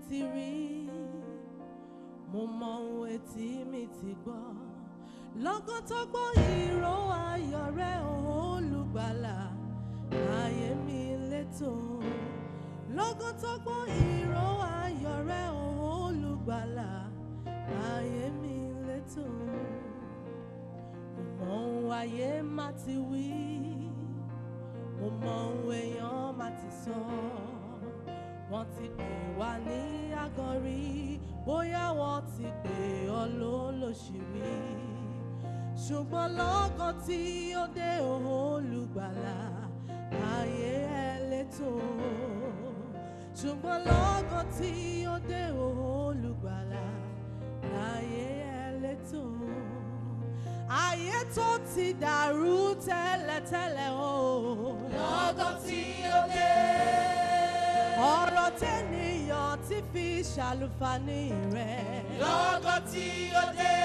ti rí, mo mọ ohun etí mi ti gbọ́. Lọ́gán tó gbọ́ ìró ayọ̀ rẹ olùgbàlà, ayé mi létò. Lọ́gán tó gbọ́ ìró ayọ̀ rẹ olùgbàlà, ayé mi létò. Mo mọ ohun ayé má ti wí, mo mọ ohun èèyàn má ti sọ. Wọ́n ti pè wá ní àgàn rí, bóyá wọ́n ti pè ọ́ lólóṣìírí. Ṣùgbọ́n lọ́gán tí ó dé olùgbàlà, ayé ẹ létò. Ṣùgbọ́n lọ́gán tí ó dé olùgbàlà, ayé ẹ létò. Ayé tó ti dàrú tẹ́lẹ̀tẹ́lẹ̀ o, lọ́gán tí ó dé. Ọ̀rọ̀ tẹ́nìyàn ti fi ṣàlùfàní rẹ̀, lọ́gán tí ó dé.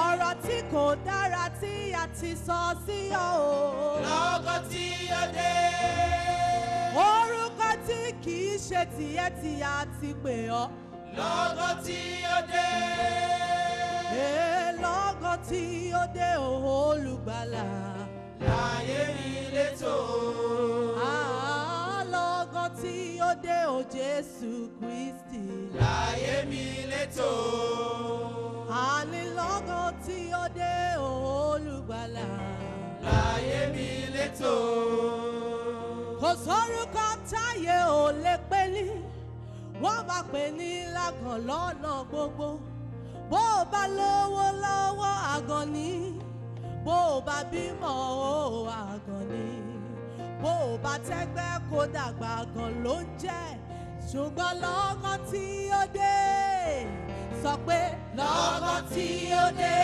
Ọ̀rọ̀ tí kò dára tí a ti sọ sí ọ o, lọ́gán tí ó dé. Orúkọ tí kìí ṣe tìyẹ́ tí a ti pè ọ́, lọ́gán tí ó dé. Lọ́gán tí ó dé olùgbàlà, láyé mi létò. Lọ́gán tí ó dé o Jésù Kristi, láyé mi létò. àní lọ́gán tí ó dé olùgbàlà, láyé mi létò. kò sórúkọ táyé ò lè pè ní, wọ́n bá pè ní lágàn lọ́nà gbogbo. Bó o bá lówó lọ́wọ́ àgàn ni, bó o bá bímọ o àgàn ni, bó o bá tẹ́gbẹ́ kó dàgbà àgàn ló ń jẹ́. Ṣùgbọ́n lọ́gán tí ó dé, sọ pé lọ́gán tí ó dé.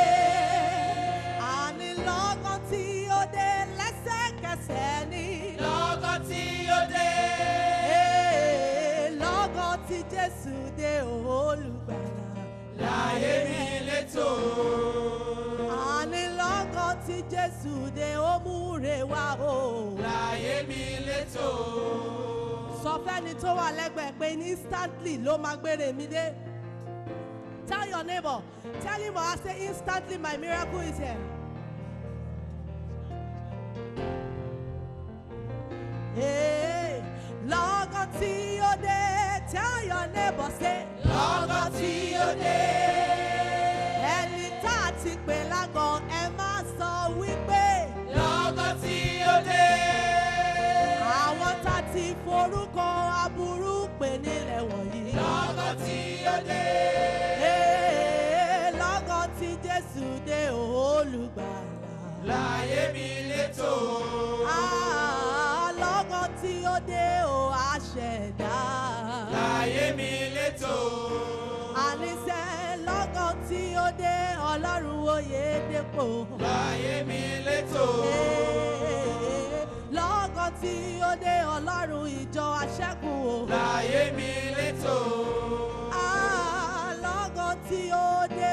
àní lọ́gán tí ó dé lẹ́sẹ̀kẹsẹ̀ ni, lọ́gán tí ó dé. lọ́gán tí Jésù dé olùgbàlà, láyé mi létò. àní lọ́gán tí Jésù dé ó múre wá o, láyé mi létò. sọ fẹ́ni tó wà lẹ́gbẹ̀ẹ́ pé instantly ló máa gbére mi dé. Tell your neighbor, tell him or I say instantly my miracle is here. Hey, lọ́gán tí ó dé, tell your neighbor say lọ́gán tí ó dé. ẹni tá a ti pè lágàn ẹ má sọ wípé lọ́gán tí ó dé. àwọn tá a ti forúkọ aburú pè nílẹ̀ wọ̀nyí. lọ́gán tí ó dé. Lọ́gán tí Jésù dé olùgbàlà, láyé mi létò. lọ́gán tí ó dé o àṣẹ̀dá, láyé mi létò. àníṣe lọ́gán tí ó dé Ọlọ́run Oyèdépò, láyé mi létò. lọ́gán tí ó dé Ọlọ́run ìjọ aṣẹ́gun o, láyé mi létò. lọ́gán tí ó dé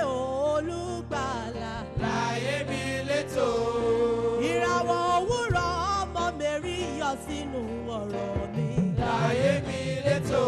olùgbàlà, láyé mi létò. ìràwọ̀ òwúrọ̀ ọmọ Mẹ́rí yọ sínú ọ̀rọ̀ mi, láyé mi létò.